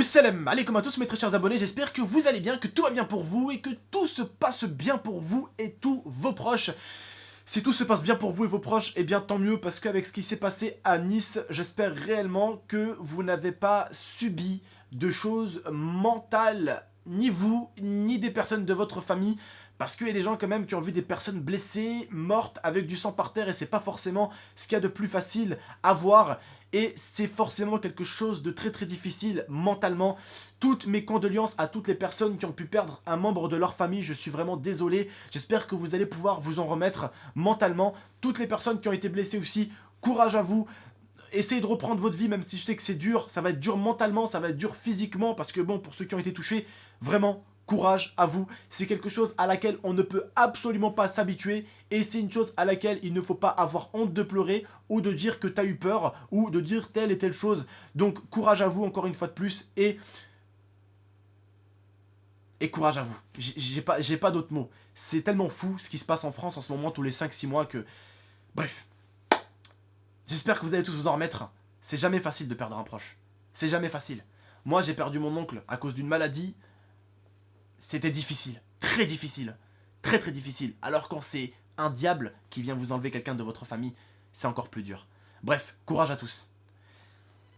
Salam alaikum à tous mes très chers abonnés, j'espère que vous allez bien, que tout va bien pour vous et que tout se passe bien pour vous et tous vos proches. Si tout se passe bien pour vous et vos proches, eh bien tant mieux parce qu'avec ce qui s'est passé à Nice, j'espère réellement que vous n'avez pas subi de choses mentales, ni vous, ni des personnes de votre famille. Parce qu'il y a des gens quand même qui ont vu des personnes blessées, mortes, avec du sang par terre et c'est pas forcément ce qu'il y a de plus facile à voir. Et c'est forcément quelque chose de très très difficile mentalement. Toutes mes condoléances à toutes les personnes qui ont pu perdre un membre de leur famille. Je suis vraiment désolé. J'espère que vous allez pouvoir vous en remettre mentalement. Toutes les personnes qui ont été blessées aussi, courage à vous. Essayez de reprendre votre vie, même si je sais que c'est dur. Ça va être dur mentalement, ça va être dur physiquement. Parce que bon, pour ceux qui ont été touchés, vraiment, courage à vous. C'est quelque chose à laquelle on ne peut absolument pas s'habituer. Et c'est une chose à laquelle il ne faut pas avoir honte de pleurer ou de dire que tu as eu peur ou de dire telle et telle chose. Donc courage à vous encore une fois de plus et courage à vous. J'ai pas d'autres mots. C'est tellement fou ce qui se passe en France en ce moment tous les 5-6 mois que... Bref. J'espère que vous allez tous vous en remettre. C'est jamais facile de perdre un proche. C'est jamais facile. Moi j'ai perdu mon oncle à cause d'une maladie. C'était difficile, très difficile, très très difficile. Alors quand c'est un diable qui vient vous enlever quelqu'un de votre famille, c'est encore plus dur. Bref, courage à tous.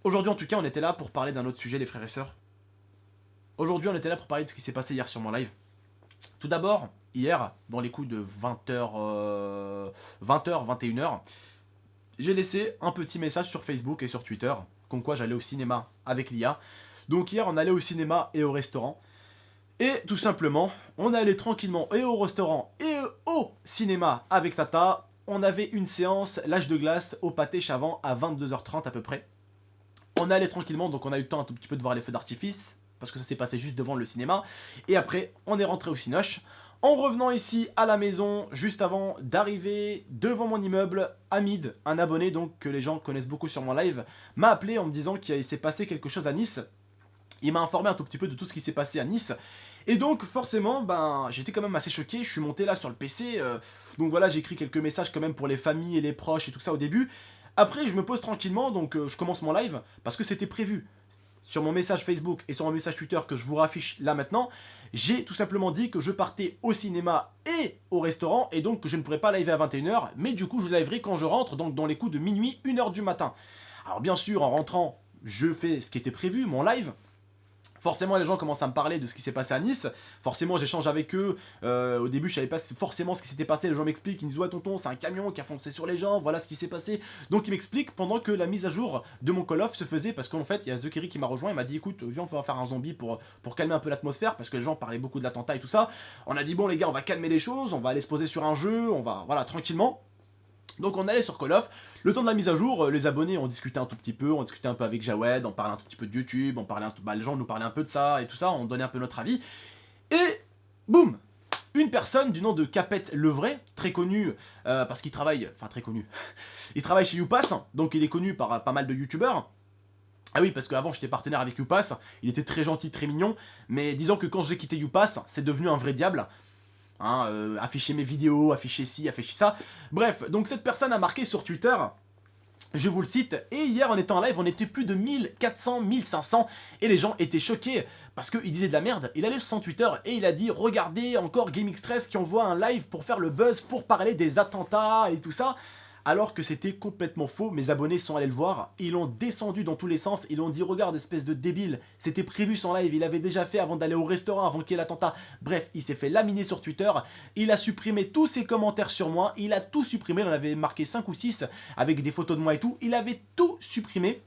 Aujourd'hui en tout cas, on était là pour parler d'un autre sujet les frères et sœurs. Aujourd'hui on était là pour parler de ce qui s'est passé hier sur mon live. Tout d'abord, hier, dans les coups de 20h, 21h, j'ai laissé un petit message sur Facebook et sur Twitter, comme quoi j'allais au cinéma avec l'IA. Donc hier on allait au cinéma et au restaurant. Et tout simplement, on allait tranquillement et au restaurant et au cinéma avec Tata. On avait une séance l'âge de glace au pâté Chavant à 22h30 à peu près. On allait tranquillement, donc on a eu le temps un tout petit peu de voir les feux d'artifice, parce que ça s'est passé juste devant le cinéma. Et après, on est rentré au Cinoche. En revenant ici à la maison, juste avant d'arriver devant mon immeuble, Hamid, un abonné donc que les gens connaissent beaucoup sur mon live, m'a appelé en me disant qu'il s'est passé quelque chose à Nice. Il m'a informé un tout petit peu de tout ce qui s'est passé à Nice. Et donc forcément, j'étais quand même assez choqué, je suis monté là sur le PC, donc voilà, j'ai écrit quelques messages quand même pour les familles et les proches et tout ça au début. Après, je me pose tranquillement, donc je commence mon live, parce que c'était prévu. Sur mon message Facebook et sur mon message Twitter que je vous raffiche là maintenant, j'ai tout simplement dit que je partais au cinéma et au restaurant, et donc que je ne pourrais pas liver à 21h, mais du coup je liverai quand je rentre, donc dans les coups de minuit, 1h du matin. Alors bien sûr, en rentrant, je fais ce qui était prévu, mon live. Forcément, les gens commencent à me parler de ce qui s'est passé à Nice. Forcément, j'échange avec eux. Au début, je savais pas forcément ce qui s'était passé. Les gens m'expliquent. Ils me disent ouais, tonton, c'est un camion qui a foncé sur les gens. Voilà ce qui s'est passé. Donc, ils m'expliquent pendant que la mise à jour de mon Call of se faisait. Parce qu'en fait, il y a Zekeri qui m'a rejoint. Il m'a dit écoute, viens, on va faire un zombie pour calmer un peu l'atmosphère. Parce que les gens parlaient beaucoup de l'attentat et tout ça. On a dit bon, les gars, on va calmer les choses. On va aller se poser sur un jeu. On va, voilà, tranquillement. Donc on allait sur Call of, le temps de la mise à jour, les abonnés ont discuté un tout petit peu, on discutait un peu avec Jawed, on parlait un tout petit peu de YouTube, on parlait les gens nous parlaient un peu de ça et tout ça, on donnait un peu notre avis. Et boum, une personne du nom de Capette Levray, très connu parce qu'il travaille, enfin très connu, il travaille chez YouPass, donc il est connu par pas mal de youtubeurs. Ah oui, parce qu'avant j'étais partenaire avec YouPass, il était très gentil, très mignon, mais disons que quand j'ai quitté YouPass, c'est devenu un vrai diable. Afficher mes vidéos, afficher ci, afficher ça. Bref, donc cette personne a marqué sur Twitter, je vous le cite, et hier en étant en live, on était plus de 1400, 1500, et les gens étaient choqués, parce qu'il disait de la merde. Il allait sur son Twitter, et il a dit, regardez, encore GameXtress qui envoie un live pour faire le buzz, pour parler des attentats et tout ça, alors que c'était complètement faux. Mes abonnés sont allés le voir, ils l'ont descendu dans tous les sens, ils l'ont dit regarde espèce de débile, c'était prévu son live, il avait déjà fait avant d'aller au restaurant, avant qu'il y ait l'attentat. Bref, il s'est fait laminer sur Twitter, il a supprimé tous ses commentaires sur moi, il a tout supprimé, il en avait marqué 5 ou 6 avec des photos de moi et tout, il avait tout supprimé.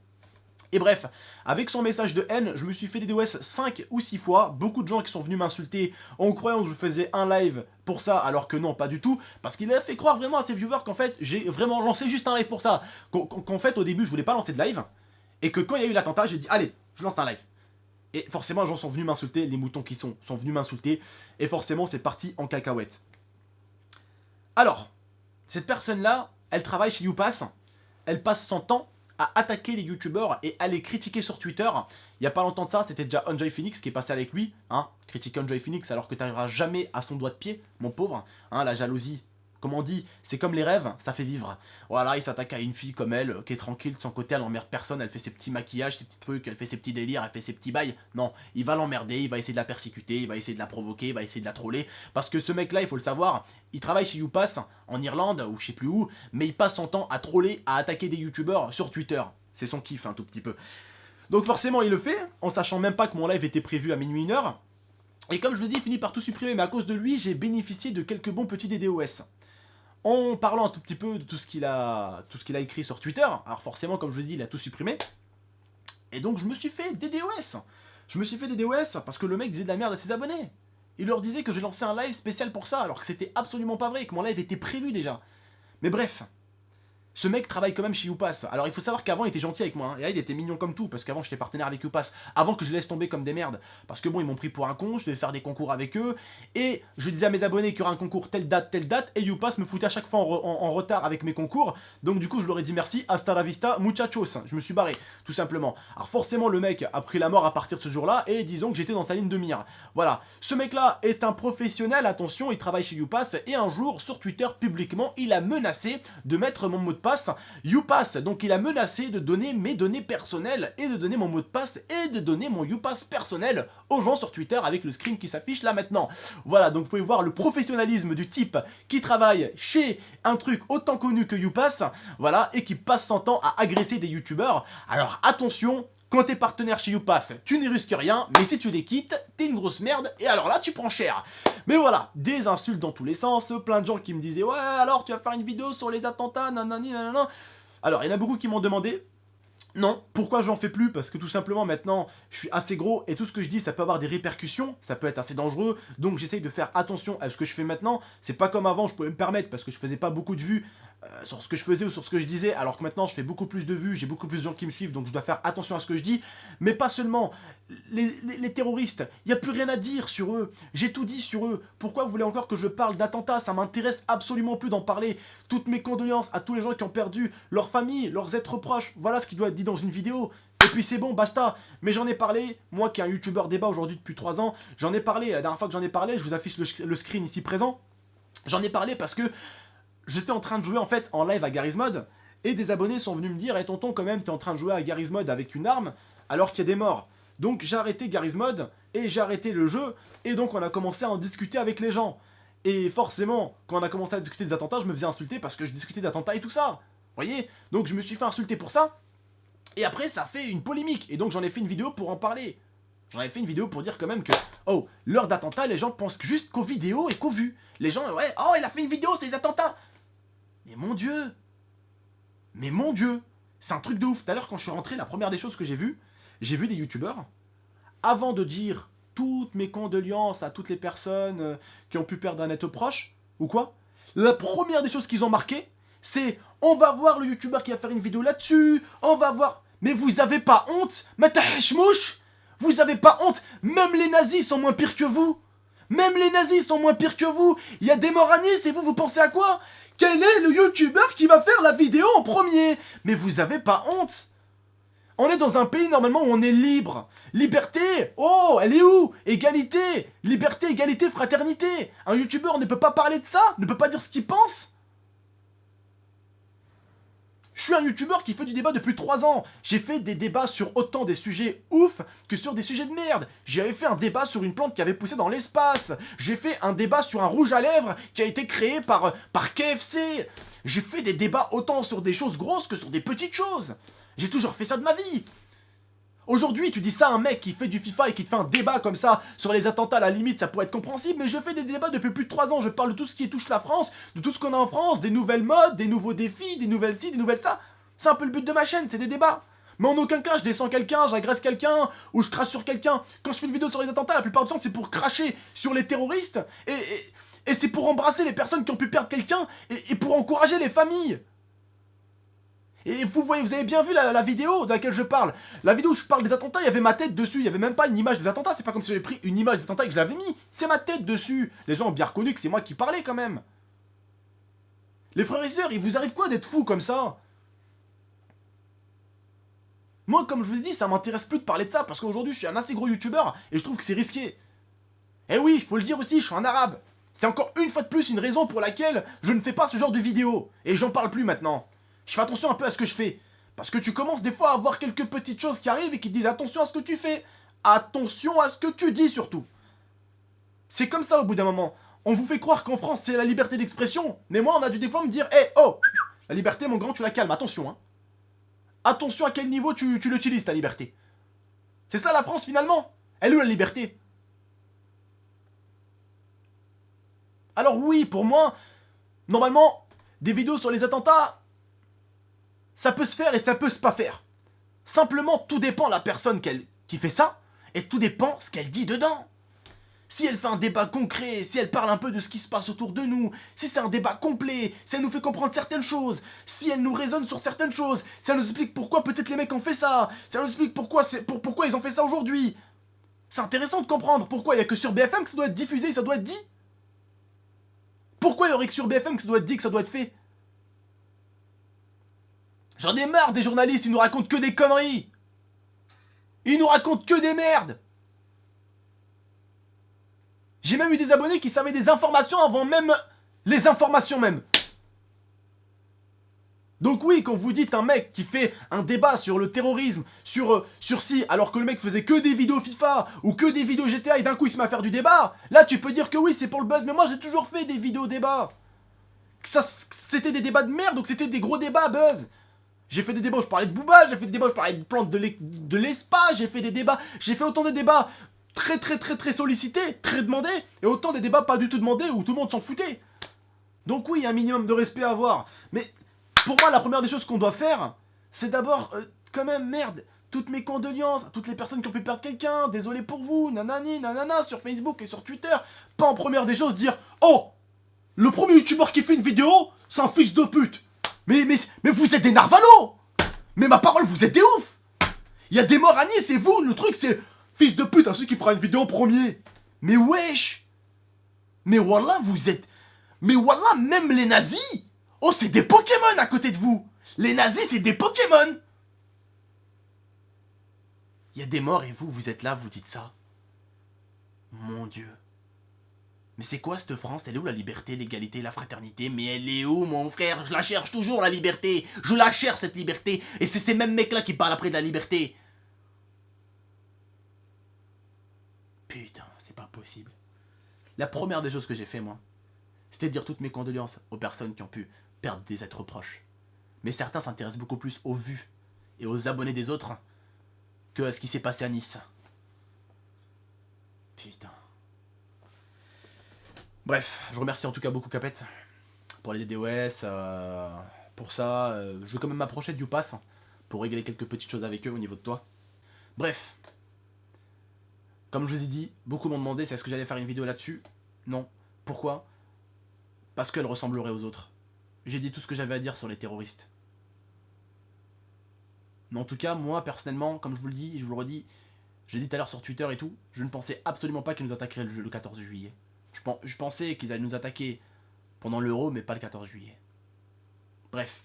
Et bref, avec son message de haine, je me suis fait des DOS 5 ou 6 fois. Beaucoup de gens qui sont venus m'insulter en croyant que je faisais un live pour ça, alors que non, pas du tout. Parce qu'il a fait croire vraiment à ses viewers qu'en fait, j'ai vraiment lancé juste un live pour ça. Qu'en fait, au début, je voulais pas lancer de live. Et que quand il y a eu l'attentat, j'ai dit, allez, je lance un live. Et forcément, les gens sont venus m'insulter, les moutons qui sont venus m'insulter. Et forcément, c'est parti en cacahuète. Alors, cette personne-là, elle travaille chez YouPass. Elle passe son temps à attaquer les youtubeurs et à les critiquer sur Twitter. Il n'y a pas longtemps de ça, c'était déjà Enjoy Phoenix qui est passé avec lui, critiquer Enjoy Phoenix alors que tu n'arriveras jamais à son doigt de pied, mon pauvre, la jalousie Comme on dit, c'est comme les rêves, ça fait vivre. Voilà, il s'attaque à une fille comme elle, qui est tranquille de son côté, elle emmerde personne, elle fait ses petits maquillages, ses petits trucs, elle fait ses petits délires, elle fait ses petits bails. Non, il va l'emmerder, il va essayer de la persécuter, il va essayer de la provoquer, il va essayer de la troller. Parce que ce mec-là, il faut le savoir, il travaille chez YouPass, en Irlande, ou je sais plus où, mais il passe son temps à troller, à attaquer des youtubeurs sur Twitter. C'est son kiff, un tout petit peu. Donc forcément, il le fait, en sachant même pas que mon live était prévu à minuit 1h. Et comme je le dis, il finit par tout supprimer, mais à cause de lui, j'ai bénéficié de quelques bons petits DDoS. En parlant un tout petit peu de tout ce qu'il a écrit sur Twitter, alors forcément, comme je vous dis, il a tout supprimé. Et donc, je me suis fait DDoS. Je me suis fait DDoS parce que le mec disait de la merde à ses abonnés. Il leur disait que j'ai lancé un live spécial pour ça, alors que c'était absolument pas vrai, que mon live était prévu déjà. Mais bref, ce mec travaille quand même chez YouPass. Alors il faut savoir qu'avant il était gentil avec moi, hein. Et là il était mignon comme tout, parce qu'avant j'étais partenaire avec YouPass, avant que je laisse tomber comme des merdes. Parce que bon, ils m'ont pris pour un con, je devais faire des concours avec eux, et je disais à mes abonnés qu'il y aurait un concours telle date, et YouPass me foutait à chaque fois en retard avec mes concours. Donc du coup je leur ai dit merci, hasta la vista, muchachos. Je me suis barré, tout simplement. Alors forcément le mec a pris la mort à partir de ce jour-là, et disons que j'étais dans sa ligne de mire. Voilà, ce mec-là est un professionnel, attention, il travaille chez YouPass, et un jour sur Twitter, publiquement, il a menacé de mettre mon mot de passe YouPass. Donc il a menacé de donner mes données personnelles et de donner mon mot de passe et de donner mon YouPass personnel aux gens sur Twitter avec le screen qui s'affiche là maintenant. Voilà, donc vous pouvez voir le professionnalisme du type qui travaille chez un truc autant connu que YouPass, voilà, et qui passe son temps à agresser des youtubeurs. Alors attention, quand t'es partenaire chez YouPass, tu n'y risques rien, mais si tu les quittes, t'es une grosse merde, et alors là, tu prends cher. Mais voilà, des insultes dans tous les sens, plein de gens qui me disaient « Ouais, alors tu vas faire une vidéo sur les attentats, nanani, nanana ». Alors, il y en a beaucoup qui m'ont demandé. Non, pourquoi j'en fais plus? Parce que tout simplement maintenant je suis assez gros et tout ce que je dis ça peut avoir des répercussions, ça peut être assez dangereux, donc j'essaye de faire attention à ce que je fais maintenant. C'est pas comme avant, je pouvais me permettre parce que je faisais pas beaucoup de vues sur ce que je faisais ou sur ce que je disais, alors que maintenant je fais beaucoup plus de vues, j'ai beaucoup plus de gens qui me suivent, donc je dois faire attention à ce que je dis. Mais pas seulement, les terroristes, il n'y a plus rien à dire sur eux, j'ai tout dit sur eux. Pourquoi vous voulez encore que je parle d'attentats? Ça m'intéresse absolument plus d'en parler. Toutes mes condoléances à tous les gens qui ont perdu leur famille, leurs êtres proches, voilà ce qui doit être dit dans une vidéo. Et puis c'est bon, basta. Mais j'en ai parlé, moi qui est un youtubeur débat aujourd'hui depuis 3 ans, j'en ai parlé, la dernière fois que j'en ai parlé, je vous affiche le screen ici présent. J'en ai parlé parce que j'étais en train de jouer en fait en live à Garry's Mod, et des abonnés sont venus me dire « Eh tonton, quand même, t'es en train de jouer à Garry's Mod avec une arme, alors qu'il y a des morts. » Donc j'ai arrêté Garry's Mod, et j'ai arrêté le jeu, et donc on a commencé à en discuter avec les gens. Et forcément, quand on a commencé à discuter des attentats, je me faisais insulter parce que je discutais d'attentats et tout ça. Vous voyez? Donc je me suis fait insulter pour ça. Et après, ça a fait une polémique. Et donc j'en ai fait une vidéo pour en parler. J'en ai fait une vidéo pour dire quand même que, oh, l'heure d'attentat, les gens pensent juste qu'aux vidéos et qu'aux vues. Les gens, ouais, oh, il a fait une vidéo, c'est des attentats. Mais mon Dieu. Mais mon Dieu. C'est un truc de ouf. Tout à l'heure, quand je suis rentré, la première des choses que j'ai vu des youtubeurs, avant de dire toutes mes condoléances à toutes les personnes qui ont pu perdre un être proche, ou quoi, la première des choses qu'ils ont marqué, c'est « On va voir le youtubeur qui va faire une vidéo là-dessus, on va voir... » Mais vous avez pas honte? Mataheshmouch, vous avez pas honte? Même les nazis sont moins pires que vous. Même les nazis sont moins pires que vous. Il y a des morts à Nice et vous pensez à quoi? Quel est le youtubeur qui va faire la vidéo en premier? Mais vous avez pas honte? On est dans un pays normalement où on est libre. Liberté, oh, elle est où? Égalité, liberté, égalité, fraternité. Un youtubeur ne peut pas parler de ça, ne peut pas dire ce qu'il pense. Je suis un youtubeur qui fait du débat depuis 3 ans. J'ai fait des débats sur autant des sujets ouf que sur des sujets de merde. J'avais fait un débat sur une plante qui avait poussé dans l'espace. J'ai fait un débat sur un rouge à lèvres qui a été créé par KFC. J'ai fait des débats autant sur des choses grosses que sur des petites choses. J'ai toujours fait ça de ma vie. Aujourd'hui, tu dis ça à un mec qui fait du FIFA et qui te fait un débat comme ça sur les attentats, à la limite, ça pourrait être compréhensible, mais je fais des débats depuis plus de 3 ans. Je parle de tout ce qui touche la France, de tout ce qu'on a en France, des nouvelles modes, des nouveaux défis, des nouvelles ci, des nouvelles ça. C'est un peu le but de ma chaîne, c'est des débats. Mais en aucun cas, je descends quelqu'un, j'agresse quelqu'un, ou je crache sur quelqu'un. Quand je fais une vidéo sur les attentats, la plupart du temps, c'est pour cracher sur les terroristes, et c'est pour embrasser les personnes qui ont pu perdre quelqu'un, et pour encourager les familles. Et vous voyez, vous avez bien vu la vidéo de laquelle je parle. La vidéo où je parle des attentats, il y avait ma tête dessus. Il n'y avait même pas une image des attentats. C'est pas comme si j'avais pris une image des attentats et que je l'avais mis. C'est ma tête dessus. Les gens ont bien reconnu que c'est moi qui parlais quand même. Les frères et sœurs, il vous arrive quoi d'être fous comme ça? Moi, comme je vous ai dit, ça m'intéresse plus de parler de ça parce qu'aujourd'hui, je suis un assez gros youtubeur et je trouve que c'est risqué. Eh oui, il faut le dire aussi, je suis un arabe. C'est encore une fois de plus une raison pour laquelle je ne fais pas ce genre de vidéo. Et j'en parle plus maintenant. Je fais attention un peu à ce que je fais. Parce que tu commences des fois à voir quelques petites choses qui arrivent et qui te disent attention à ce que tu fais. Attention à ce que tu dis surtout. C'est comme ça au bout d'un moment. On vous fait croire qu'en France c'est la liberté d'expression. Mais moi on a dû des fois me dire hé, oh, la liberté mon grand tu la calmes, attention hein. Attention à quel niveau tu l'utilises ta liberté. C'est ça la France finalement. Elle est où la liberté? Alors oui, pour moi, normalement, des vidéos sur les attentats, ça peut se faire et ça peut se pas faire. Simplement, tout dépend de la personne qui fait ça, et tout dépend ce qu'elle dit dedans. Si elle fait un débat concret, si elle parle un peu de ce qui se passe autour de nous, si c'est un débat complet, si elle nous fait comprendre certaines choses, si elle nous raisonne sur certaines choses, si elle nous explique pourquoi peut-être les mecs ont fait ça, si elle nous explique pourquoi ils ont fait ça aujourd'hui. C'est intéressant de comprendre pourquoi il n'y a que sur BFM que ça doit être diffusé, ça doit être dit. Pourquoi il y aurait que sur BFM que ça doit être dit, que ça doit être fait? J'en ai marre des journalistes, ils nous racontent que des conneries. Ils nous racontent que des merdes. J'ai même eu des abonnés qui savaient des informations avant même les informations même. Donc oui, quand vous dites un mec qui fait un débat sur le terrorisme, sur si, alors que le mec faisait que des vidéos FIFA ou que des vidéos GTA et d'un coup il se met à faire du débat, là tu peux dire que oui c'est pour le buzz, mais moi j'ai toujours fait des vidéos débats. C'était des débats de merde, donc c'était des gros débats à buzz. J'ai fait des débats où je parlais de Booba, j'ai fait des débats où je parlais de plantes de l'espace, j'ai fait des débats, j'ai fait autant de débats très sollicités, très demandés, et autant des débats pas du tout demandés où tout le monde s'en foutait. Donc oui, il y a un minimum de respect à avoir, mais pour moi la première des choses qu'on doit faire, c'est d'abord, quand même, merde, toutes mes condoléances à toutes les personnes qui ont pu perdre quelqu'un, désolé pour vous, nanani, nanana, sur Facebook et sur Twitter, pas en première des choses dire, oh, le premier youtubeur qui fait une vidéo, c'est un fils de pute. Mais vous êtes des narvalos. Mais ma parole, vous êtes des ouf. Il y a des morts à Nice et vous, le truc c'est fils de pute à celui qui fera une vidéo en premier. Mais wesh. Mais wallah, vous êtes... Mais wallah, même les nazis. Oh, c'est des Pokémon à côté de vous. Les nazis, c'est des Pokémon. Il y a des morts et vous êtes là, vous dites ça. Mon Dieu. Mais c'est quoi cette France? Elle est où la liberté, l'égalité, la fraternité? Mais elle est où mon frère? Je la cherche toujours la liberté. Je la cherche cette liberté. Et c'est ces mêmes mecs là qui parlent après de la liberté. Putain, c'est pas possible. La première des choses que j'ai fait moi, c'était de dire toutes mes condoléances aux personnes qui ont pu perdre des êtres proches. Mais certains s'intéressent beaucoup plus aux vues et aux abonnés des autres que à ce qui s'est passé à Nice. Putain. Bref, je remercie en tout cas beaucoup Capet pour les DDoS, pour ça. Je vais quand même m'approcher du Upass pour régler quelques petites choses avec eux au niveau de toi. Bref, comme je vous ai dit, beaucoup m'ont demandé si est-ce que j'allais faire une vidéo là-dessus. Non. Pourquoi? Parce qu'elle ressemblerait aux autres. J'ai dit tout ce que j'avais à dire sur les terroristes. Mais en tout cas, moi personnellement, comme je vous le dis, je vous le redis, j'ai dit tout à l'heure sur Twitter et tout, je ne pensais absolument pas qu'ils nous attaqueraient le 14 juillet. Je pensais qu'ils allaient nous attaquer pendant l'Euro, mais pas le 14 juillet. Bref.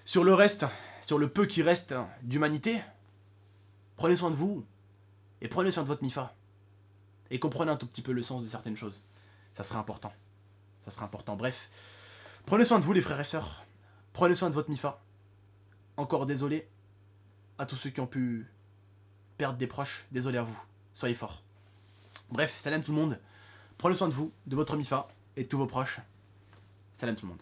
Sur le reste, sur le peu qui reste d'humanité, prenez soin de vous et prenez soin de votre MIFA. Et comprenez un tout petit peu le sens de certaines choses. Ça serait important. Ça serait important. Bref. Prenez soin de vous les frères et sœurs. Prenez soin de votre MIFA. Encore désolé à tous ceux qui ont pu perdre des proches. Désolé à vous. Soyez forts. Bref, salam tout le monde. Prenez soin de vous, de votre MIFA et de tous vos proches. Salam tout le monde.